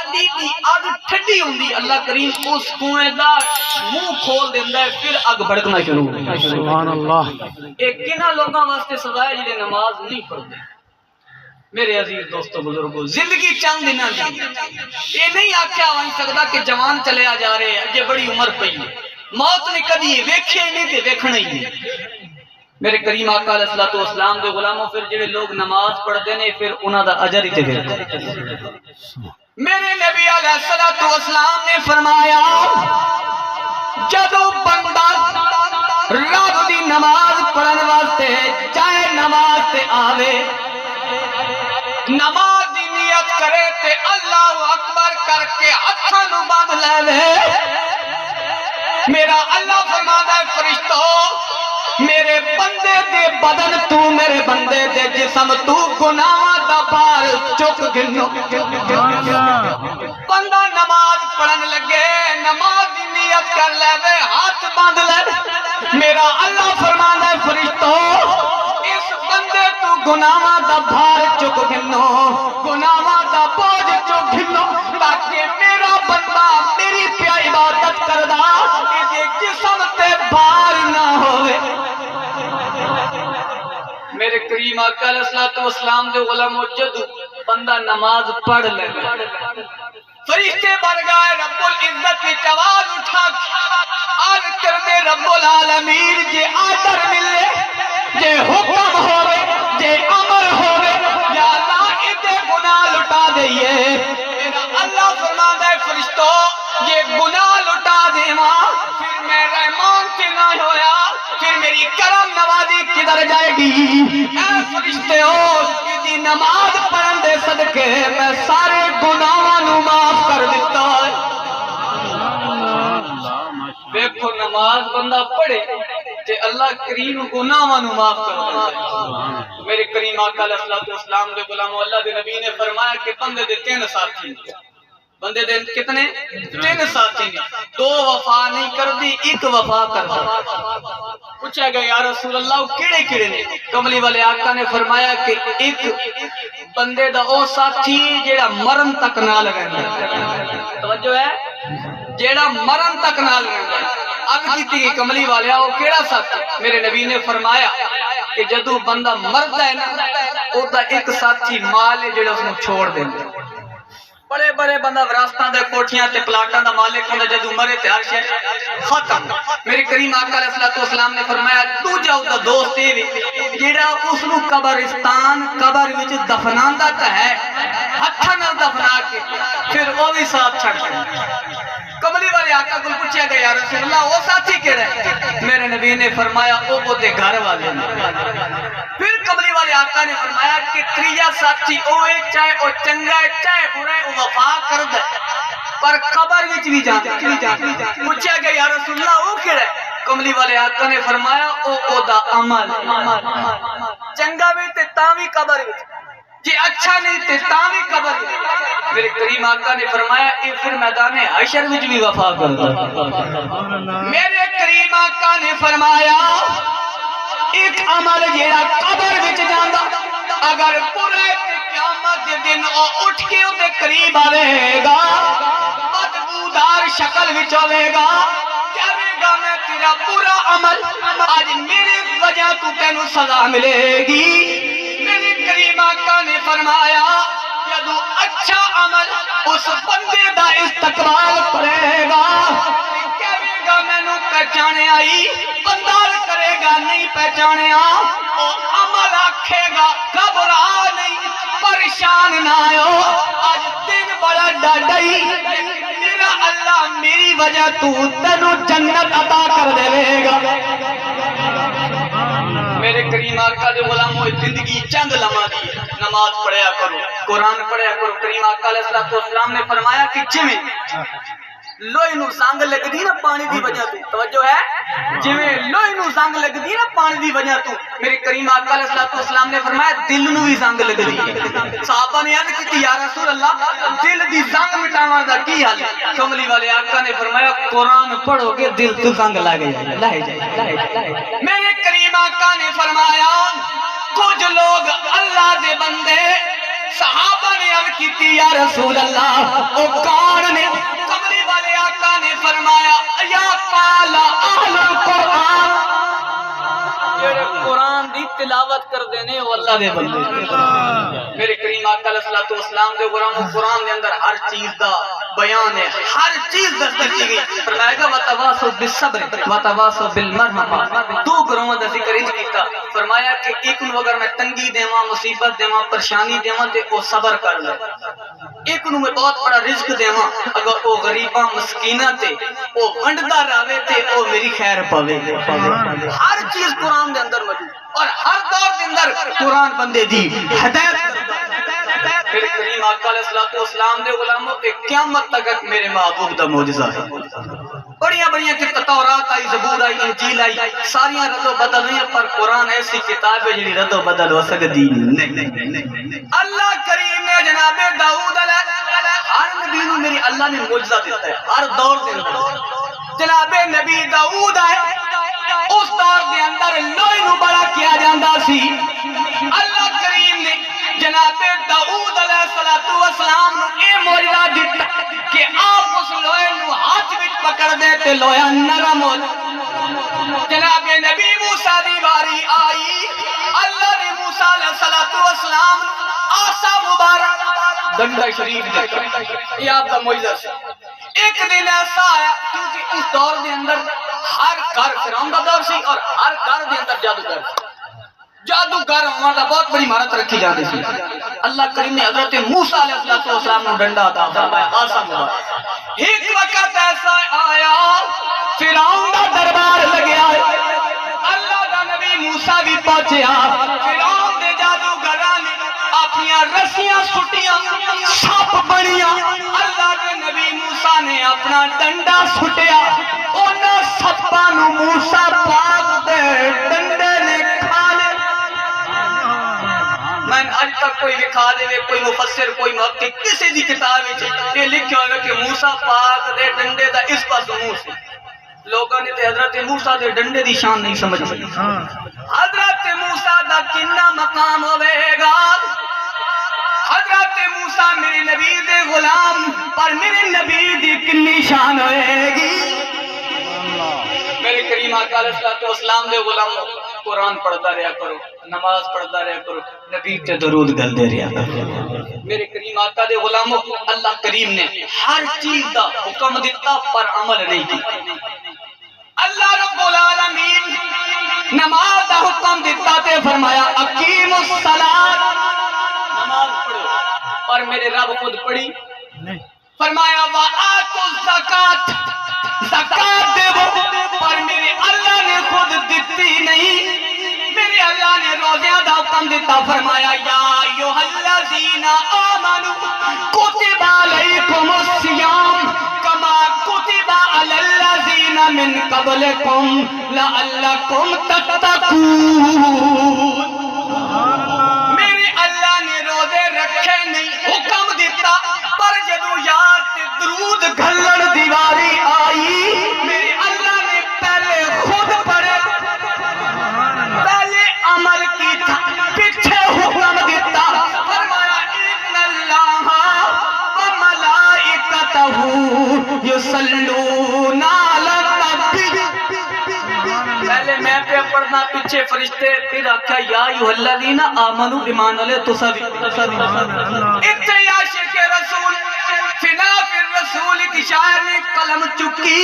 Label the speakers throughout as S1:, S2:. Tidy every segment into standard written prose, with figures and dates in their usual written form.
S1: آدھی دی اگ ٹھڈی ہوندی اللہ کریم اس کنویں دا منہ کھول دیندا ہے پھر اگ بھڑکنا شروع ہو جاتی ہے سبحان اللہ ایک کنا لوگاں واسطے سزا ہے جڑے نماز نہیں پڑھتے میرے عزیز دوستو بزرگو زندگی چند دن یہ نہیں آکھیا وہیں سکتا کہ جوان چلے آ جا رہے ہیں یہ بڑی عمر پئی ہے موت نے کبھی ویکھے نہیں تے ویکھنا ہی نہیں میرے کریم آقا علیہ الصلوۃ والسلام دے غلاموں پھر جڑے لوگ نماز پڑھتے ہیں پھر انہاں دا اجر ہی تے میرے نبی علیہ الصلوۃ والسلام نے فرمایا جدوں بندہ رب دی نماز پڑھن واسطے چاہے نماز تے آوے نماز دی نیت کرے تے اللہ اکبر کر کے ہتھاں نوں باندھ لے میرا اللہ فرماتا ہے فرشتو میرے بندے دے بدن تو میرے بندے دے جسم تو گناہاں دا بار چک گنو بندہ نماز پڑھن لگے نماز دی نیت کر لے ہاتھ باندھ لے میرا اللہ فرماتا ہے فرشتو اس بندے تو گناہاں دا بھار چک گنو گناہاں دا بوجھ چک گنو تاکہ میرا بندہ میری پیا عبادت کردا اے جسم تے بھار نہ ہوئے میرے کریم آقا علیہ الصلوۃ والسلام دے غلامو جدو بندہ نماز پڑھ لے فرشتے بڑھ گئے رب العزت کی آواز اٹھا عرض کر دے رب العالمین جے آرڈر ملے جے حکم ہوئے جے امر ہوئے یا اللہ ادھے گناہ لٹا دئیے میرا اللہ فرماتا ہے فرشتو یہ گناہ لٹا دے ماں پھر میں رحمان سے نہ ہویا پھر میری کرم نوازی کدھر جائے گی اے فرشتے ہو کہ نماز پڑھن دے صدقے میں سارے گناہاں نو معاف کر دیتا ہے دیکھو نماز بندہ پڑھے تے اللہ کریم گناہاں نو معاف کر دیتا ہے میرے کریم آقا علیہ الصلوۃ والسلام دے غلامو اللہ دے نبی نے فرمایا کہ بندے دے تین ساتھی بندے دے کتنے تین ساتھی نے دو وفا نہیں کر دی ایک وفا کر دی پوچھا گیا یا رسول اللہ کیڑے کیڑے نے کملی والے آقا نے فرمایا کہ ایک بندے دا او ساتھی جیڑا مرن تک نال رہندا توجہ ہے جیڑا مرن تک نال رہندا اب کیتی کہ کملی والے او کیڑا ساتھی میرے نبی نے فرمایا کہ جدو بندہ مردا ہے نا او دا ایک ساتھی مال ہے جیڑا اس نو چھوڑ دیندا بڑے بڑے بندہ وراثتاں دے کوٹھیاں تے پلاٹاں دا مالک ہوندا جدوں مرے تے ہر شے ختم میرے کریم آقا علیہ الصلوۃ والسلام نے فرمایا تو جاؤ دا دوست اے جیڑا اس نو قبرستان قبر وچ دفناندا تے ہے ہتھاں نال دفنا کے پھر او بھی ساتھ چھڑ دیندا کملی والے آقا کو پوچھا گیا یا رسول اللہ وہ ساتھی کیڑا ہے میرے نبی نے فرمایا او دے گھر والے نے پھر کملی والے آقا نے فرمایا کہ تریجا ساتھی او ایک چاہے او چنگا ہے چاہے برا ہے او وفا کردا ہے پر قبر وچ بھی جاندا پوچھا گیا یا رسول اللہ او کیڑا ہے کملی والے آقا نے فرمایا او دا عمل چنگا بھی تے تاں بھی قبر وچ جی اچھا نہیں تے تاں بھی قبر میرے کریم آقا نے فرمایا اے پھر میدان حشر وچ بھی وفا کردا میرے کریم آقا نے فرمایا ایک عمل جیڑا قبر وچ جاندا اگر برا تے قیامت دے دن او اٹھ کے اودے قریب آوے گا بدبودار شکل وچ ہوے گا کہے گا میں تیرا برا عمل آج میری وجہ تو تینوں سزا ملے گی میرے کریم آقا نے فرمایا جدو اچھا عمل اس بندے دا استقبال کرے گا کہے گا میں نو پہچانے آئی بندار کرے گا نہیں پہچانے او عمل آکھے گا گھبرا نہیں پریشان نہ ہو آج دن بڑا ڈاڈائی میرا اللہ میری وجہ تو تینوں جنت عطا کر دے گا میرے کریم آقا دے غلاموں زندگی چند لمحہ دی نماز پڑھیا کرو قرآن پڑھیا کرو کریم آقا علیہ الصلوۃ والسلام نے فرمایا کہ جویں لوہے نو زنگ لگدی نا پانی دی وجہ تو توجہ ہے جویں لوہے نو زنگ لگدی نا پانی دی وجہ تو میرے کریم آقا علیہ الصلوۃ والسلام نے فرمایا دل نو بھی زنگ لگدی صحابہ نے عرض کی یا رسول اللہ دل دی زنگ مٹاون دا کی حل کملی والے آقا نے فرمایا قرآن پڑھو گے دل تو زنگ لگ جائے میرے کریم آقا نے فرمایا کچھ لوگ اللہ دے بندے صحابہ نے عرض کی یا رسول اللہ او بات کر دینے وہ اللہ دے بندے میرے کریم آقا علیہ الصلوۃ والسلام دے قرآن دے اندر ہر چیز دا بیان ہے ہر چیز دستی کی گئی فرمایا گا وتواصوا بالصبر وتواصوا بالمرحمہ دو گروہاں دا ذکر انج کیتا فرمایا کہ ایک نو اگر میں تنگی دیواں مصیبت دیواں پریشانی دیواں تے او صبر کر لے ایک نو میں بہت بڑا رزق دیواں اگر او غریباں مسکیناں تے او ونڈدا رہے تے او میری خیر پاوے ہر چیز قرآن دے اندر موجود اور ہر دور دے اندر قرآن بندے دی ہدایت میرے کریم آقا علیہ الصلوۃ والسلام دے غلاموں تے قیامت تک میرے محبوب دا معجزہ ہے بڑیاں کہ تورات آئی زبور آئی انجیل آئی ساریاں رد و بدل ہوئی پر قرآن ایسی کتاب ہے جنہی رد و بدل ہو سکتی نہیں اللہ کریم نے جناب داؤد علیہ ہر نبی نو میری اللہ نے معجزہ دیتا ہے ہر دور دے اندر جناب نبی داؤد آئے اس دور دے اندر لوہے نو بڑا کیا جاندہ سی اللہ کریم نے جناب داؤد علیہ السلام نو اے معجزہ دیتا کہ آپ اس لوہے نو ہاتھ وچ پکڑ دے تے لوہا نرم ہو جناب نبی موسیٰ دی باری آئی اللہ نے موسیٰ علیہ السلام آسا مبارک ڈنڈا شریف دیکھا یہ آپ کا معجزہ سے ایک دن ایسا آیا کیونکہ اس دور دے اندر ہر گھر فرعون دا دور سی اور ہر گھر دے اندر جادوگر ہونا دا بہت بڑی مہارت رکھی جاتی تھی اللہ کریم نے حضرت موسیٰ علیہ السلام نے ڈنڈا عطا فرمایا آسا مبارک ایک وقت ایسا آیا فرعون دا دربار لگیا اللہ دا نبی موسیٰ بھی پہنچیا فرعون دے جادوگراں نے اپنی رسیاں سٹیاں سپ بنیاں اللہ دے نبی موسیٰ نے اپنا ڈنڈا سٹیا انہاں سپاں نو موسیٰ پاک دے ڈنڈے نے کھا لیا میں آج تک کوئی لکھا دے کوئی مفسر کوئی محقق کسی دی کتاب وچ یہ لکھیا ہوگا کہ موسیٰ پاک دے ڈنڈے دا اس پاس منہ سے لوگوں نے تے حضرت موسیٰ دے ڈنڈے دی شان نہیں سمجھ حضرت موسیٰ دا کنا مقام ہوئے گا حضرت موسیٰ میرے نبی دے غلام پر میرے نبی دی کنی شان ہوئے گی میرے کریم آقا علیہ السلام دے غلام قرآن پڑھتا رہا کرو نماز پڑھتا رہا کرو نبی تے درود گل دے رہا کرو میرے کریم آقا دے غلاموں اللہ کریم نے ہر چیز دا حکم دیتا پر عمل نہیں کی اللہ رب العالمین نماز دا حکم دیتا تے فرمایا اقیم الصلاۃ نماز پڑھو اور میرے رب خود پڑھی فرمایا وآتوا الزکات زکات دو اور میرے اللہ نے خود دیتی نہیں میرے اللہ نے روزیاں دا حکم دیتا فرمایا یا ایھا الذین آمنوا کتب علیکم الصیام کما کتب علی الذین من قبلکم لعلکم تتقون میرے اللہ نے روزے رکھے نہیں حکم دیتا پر جدو یار تے درود گھلن دیواری آئی میرے اللہ نے پہلے خود پڑھے پہلے عمل کی تھا پیچھے حکم دیتا فرمایا ان اللہ وملائکتہ یصلون علی النبی پہلے میں پہ پڑھنا پیچھے فرشتے پھر آکھا یا ایھا الذین آمنوا ایمان والے تسا بھی اتنے عاشق رسول فنا پھر رسول کی شاعر نے قلم چکی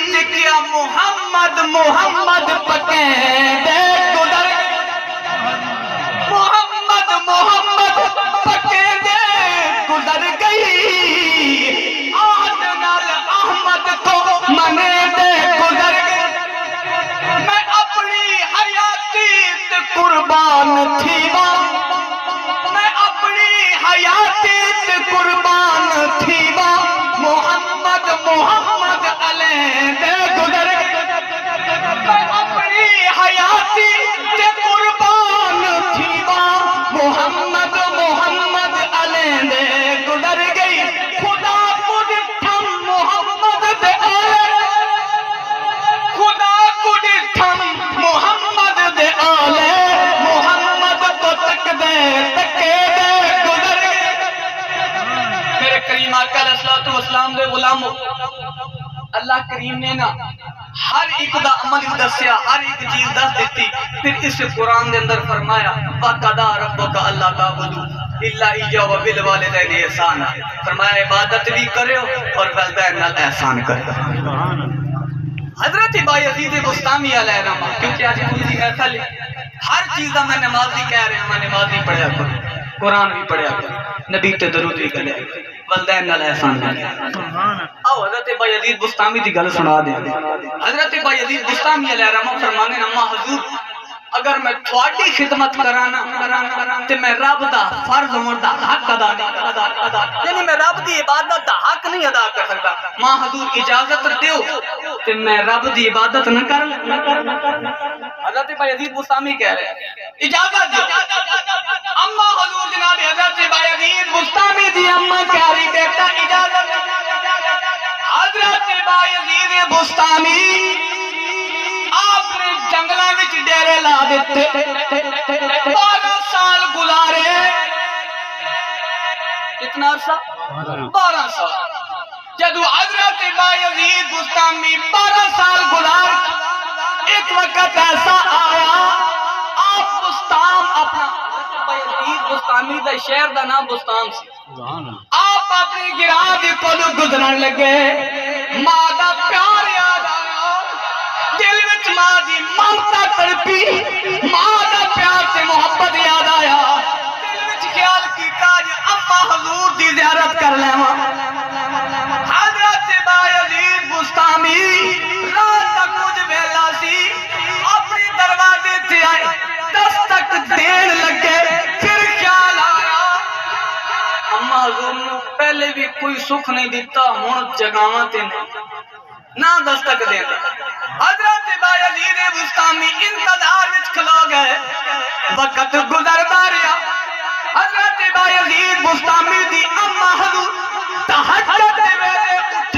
S1: لکھیا محمد محمد پکے دے گزر محمد محمد پکے دے گزر گئی آہد نال احمد کو منے دے گزر گئی میں اپنی حیاتی تے قربان تھیوا میں اپنی حیاتی تے قربان تھیوا محمد محمد علیہ دے گزر میں اپنی حیاتی تے قربان تھیوا محمد محمد علیہ دے گزر گئی خدا کو ڈٹھم محمد دے آلے خدا کو ڈٹھم محمد دے آلے محمد کو تک دے تکے دے گزر گئے میرے کریم آقا علیہ السلام دے غلاموں اللہ کریم نے نا ہر ایک دا عمل دسیا، ہر ایک چیز دس دیتی. پھر اس قرآن دے اندر فرمایا وَقَضَىٰ رَبُّكَ أَلَّا تَعْبُدُوا إِلَّا إِيَّاهُ وَبِالْوَالِدَيْنِ إِحْسَانًا. فرمایا عبادت بھی کرو اور والدین نال احسان کرو. حضرت بایزید بستامی علیہ الرحمہ، کیونکہ آج کوئی دی محفل ہر چیز دا میں نمازی کہہ رہا ہوں، میں نمازی پڑھیا کروں، قرآن بھی پڑھیا کروں، نبی تے درود بھی کریا کروں، والدین نال احسان کرو. آؤ حضرت بایزید بستامی دی گل سنا دیں. حضرت بایزید بستامی علیہ الرحمہ فرمانے اما حضور اگر میں تھوڑی خدمت کرانا تے میں رب دا فرض ہون دا حق ادا نہیں، یعنی میں رب دی عبادت دا حق نہیں ادا کر سکتا. ماں حضور اجازت دیو تے میں رب دی عبادت نہ کر. حضرت بایزید بستامی کہہ رہے ہیں اجازت دیو. اما حضور جناب حضرت بایزید بستامی دی اما کہہ رہی بیٹا اجازت. حضرت بایزید بستامی آپ نے جنگلہ وچ ڈیرے لا دیتے، 12 سال گزارے. کتنا عرصہ؟ 12 سال. جدو حضرت بایزید بستامی 12 سال گزار، ایک وقت ایسا آیا آپ بستام اپنا بایزید بستامی دا شہر دا نام بستام سی. آپ اپنی گراہ دی کولو گزرن لگے، ماں دا پیار یاد آیا، دل وچ ماں دی ممتا تڑپی، ماں دا پیار تے محبت یاد آیا. دل وچ خیال کیتا جے اما حضور دی زیارت کر لیواں. حضرت بایزید بستامی رات دا کچھ ویلا سی، اپنی دروازے تے آئے، دستک دین لگے. پھر خیال آیا اما حضور نے پہلے بھی کوئی سکھ نہیں دیتا، ہن جگاواں تے نہ دستک دیتا. حضرت بایزید بستامی انتظار وچ کھلو گئے، وقت گزردا رہیا. حضرت بایزید بستامی دی اما حضور تہجد دے ویلے اٹھ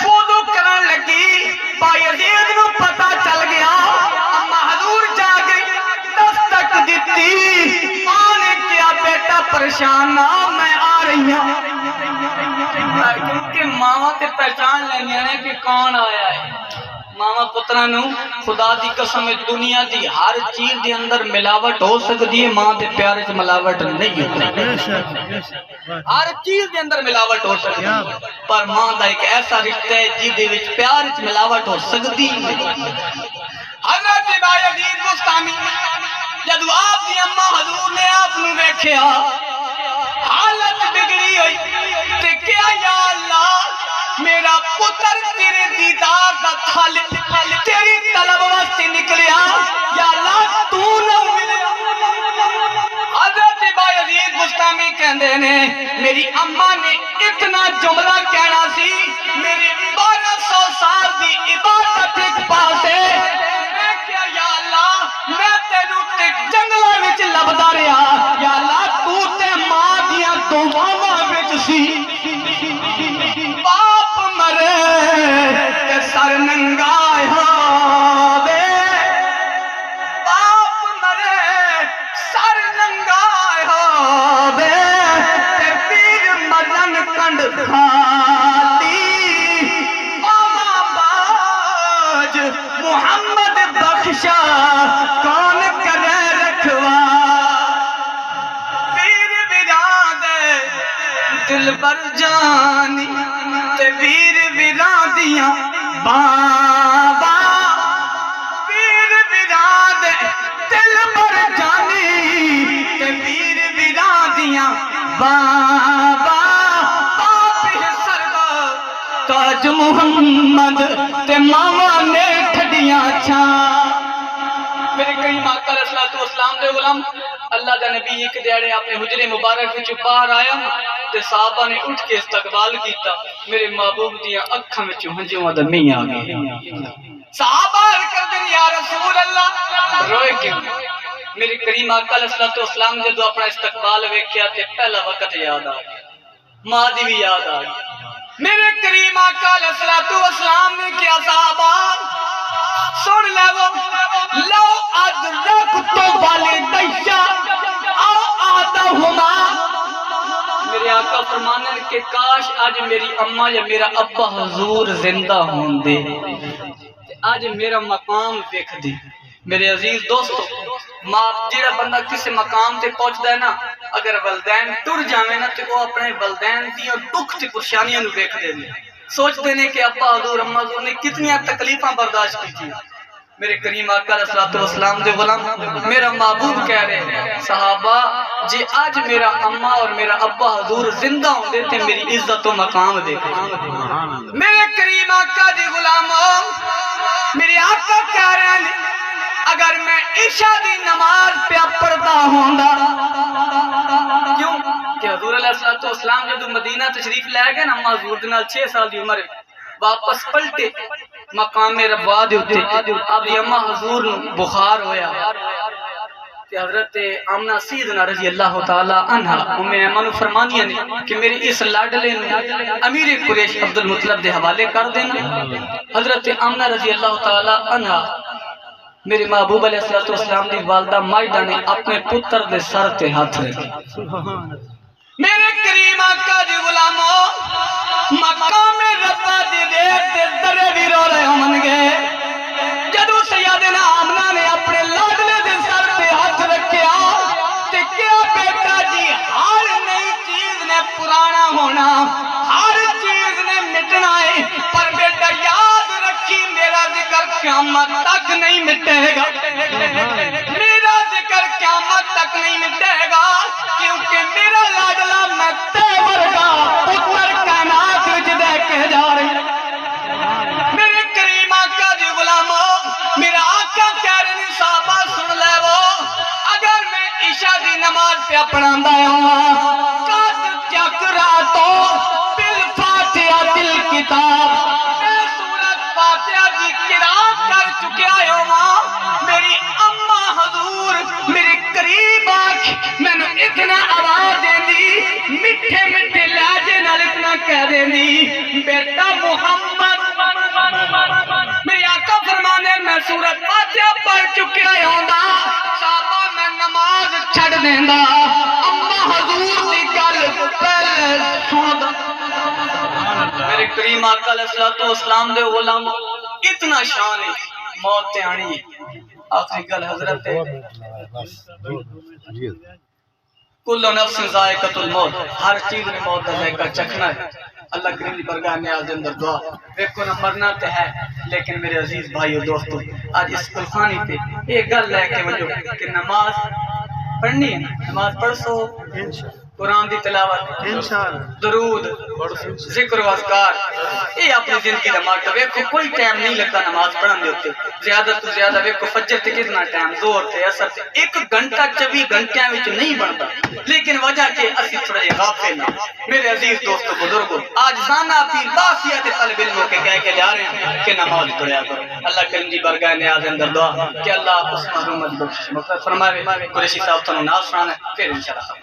S1: وضو کرن لگی. بایزید نو پتہ چل گیا، اما حضور جاگئی، دستک دیتی. ماں نے کیا بیٹا پریشان نہ، میں آ رہی ہوں. کیونکہ ماں تے پہچان لینی ہے کہ کون آیا ہے. ماما پترا نو خدا دی قسم دنیا دی ہر چیز دے اندر ملاوٹ ہو سکتی ہے، ماں دے پیار وچ ملاوٹ نہیں ہوتی. ہر چیز دے اندر ملاوٹ ہو سکتی ہے، پر ماں دا ایک ایسا رشتہ ہے جس دے وچ پیار وچ ملاوٹ ہو سکتی ہے. حضرت بایزید بستامی جدو آپ دی اما حضور نے آپ نو ویکھیا، حالت بگڑی ہوئی تے کیا یا اللہ میرا پتر تیرے دیدار دا طالب تیری طلب واسطے نکلیا، یا اللہ تو نہ ملیا. حضرت بایزید بستامی کہندے نے میری اماں نے اتنا جملہ کہنا سی، میری 1200 سال دی عبادت ایک پاسے، میں کیا یا اللہ میں تینوں تے جنگلاں وچ لبدا رہیا، یا اللہ تو تے ماں دیاں دعاواں وچ سی. باپ مرے تے سر ننگا ہووے، باپ مرے سر ننگا ہووے، تے پیر مدن کنڈ کھالی، ماما باج محمد بخشا کون کرے رکھوا. پیر ویران دے دل بر جانی تے ویر ویران دیاں بابا، پیر ویران دے دل بر جانی تے ویر ویران دیاں بابا. باپ سردا تاج محمد تے ماما نے ٹھڈیاں چھاں. میرے کریم آقا علیہ الصلوۃ والسلام دے غلام اللہ دا نبی ایک دیڑے اپنے حجرے مبارک وچ باہر آیا تے صحابہ نے اٹھ کے استقبال کیتا. میرے محبوب دیاں اکھاں وچوں ہنجواں دا مینہ آ گیا. صحابہ عرض کردے یا رسول اللہ روئے کیوں؟ میرے کریم آقا علیہ الصلوۃ والسلام نے جو اپنا استقبال ویکھیا تے پہلا وقت یاد آ گیا، ماں دی بھی یاد آ گئی. میرے کریم آقا علیہ الصلوۃ والسلام نے کیا صحابہ سن لو، لو ادرکت والدیا او احدہما. میرے آقا فرمانے کہ کاش آج میری اماں یا میرا ابا حضور زندہ ہوں دے، آج میرا مقام دیکھ دی میرے عزیز دوستو ماں جڑا بندہ کسی مقام تے پہنچدا ہے نا اگر والدین ٹر جاویں نا تے وہ اپنے والدین دی دکھ تے پریشانیاں نو دیکھ دے نے سوچتے نے کہ ابا حضور اما حضور نے کتنی تکلیفاں برداشت کی تھی میرے کریم آقا علیہ الصلوۃ والسلام دے غلام میرا محبوب کہہ رہے ہیں صحابہ جی آج میرا اما اور میرا ابا حضور زندہ ہوندے تے میری عزت و مقام دیکھیں میرے کریم آقا دی غلاموں میرے آقا کہہ رہے ہیں اگر میں عشاء دی نماز پہ پڑھتا ہوندا کیوں کہ حضور علیہ الصلوۃ والسلام جب مدینہ تشریف لے گئے نا اما حضور دے نال 6 سال دی عمر واپس پلٹے مقام ربوا دے اوتے اب اما حضور نو بخار ہویا کہ حضرت آمنہ سیدنا رضی اللہ تعالی عنہ ام ایمن فرمانیاں نے کہ میرے اس لاڈلے نو امیر قریش عبد المطلب دے حوالے کر دینا حضرت آمنہ رضی اللہ تعالی عنہ میرے محبوب علیہ السلام دی والدہ مائدہ نے اپنے پتر دے سر تے ہاتھ رکھے میرے کریم آقا دی غلاموں مقام ربا دی دیر تے درے بھی رو رہے ہوں گے جدو سیدنا آمنہ نے اپنے لاڈلے دے سر تے ہاتھ رکھیا تے کیا بیٹا جی ہر نئی چیز نے پرانا ہونا ہر چیز نے مٹنا ہے پر بیٹا یاد رکھی میرا ذکر قیامت تک نہیں مٹے گا میرا ذکر قیامت تک نہیں مٹے گا کیونکہ میرا لاڈلا میں تیور کا پتر کائنات وچ دے کے جا رہی میرے کریم آقا دی غلاموں میرا آقا کہہ رہے ہیں صحابہ سن لے وہ اگر میں عشاء دی نماز پہ پڑھاندا ہوں قد چک راتو بالفاتحہ دل کتاب میں سورۃ فاتحہ دی قرات کر چکیا ہوں میری اما حضور میرے قریب آکھ میں نے اتنا آواز دیندی میٹھے میٹھے لہجے نال اتنا کہہ دیندی بیٹا محمد میرے آقا فرمانے میں سورۃ فاتحہ پڑھ چکیا ہوندا صحابہ میں نماز چھڑ دیندا اما حضور دی گل پہلے سندا میرے کریم آقا علیہ الصلوۃ والسلام دے غلام اتنا شان ہے موت تے آنی آخری گل حضرت کل نفس ذائقۃ الموت ہر چیز نے موت کا ذائقہ چکھنا ہے اللہ کریم دی برگاہ نیاز دے اندر دعا دیکھو نہ مرنا تے ہے لیکن میرے عزیز بھائیو دوستو آج اس قرخانی پہ ایک گل لے کے وجو کہ نماز پڑھنی ہے نماز پڑھ سو قرآن دی تلاوت درود ذکر و اذکار یہ اپنی زندگی کا مارکا ویکھو کوئی ٹائم نہیں لگتا نماز پڑھن دے ہوتے زیادہ تو زیادہ ویکھو فجر تے کتنا ٹائم زور تے اثر تے 1 گھنٹہ 24 گھنٹیاں وچ نہیں بنتا لیکن وجہ کہ اسی تھوڑا جہا غافل ہیں میرے عزیز دوستو بزرگو آج زانا پیر باسیات طالب علموں کے کہہ کے جا رہے ہیں کہ نماز پڑھیا کرو اللہ کریم دی برگاہ نیاز اندر دعا کہ اللہ اس محروم بخشش فرمائے قریشی صاحب تنو ناز سنانا پھر انشاءاللہ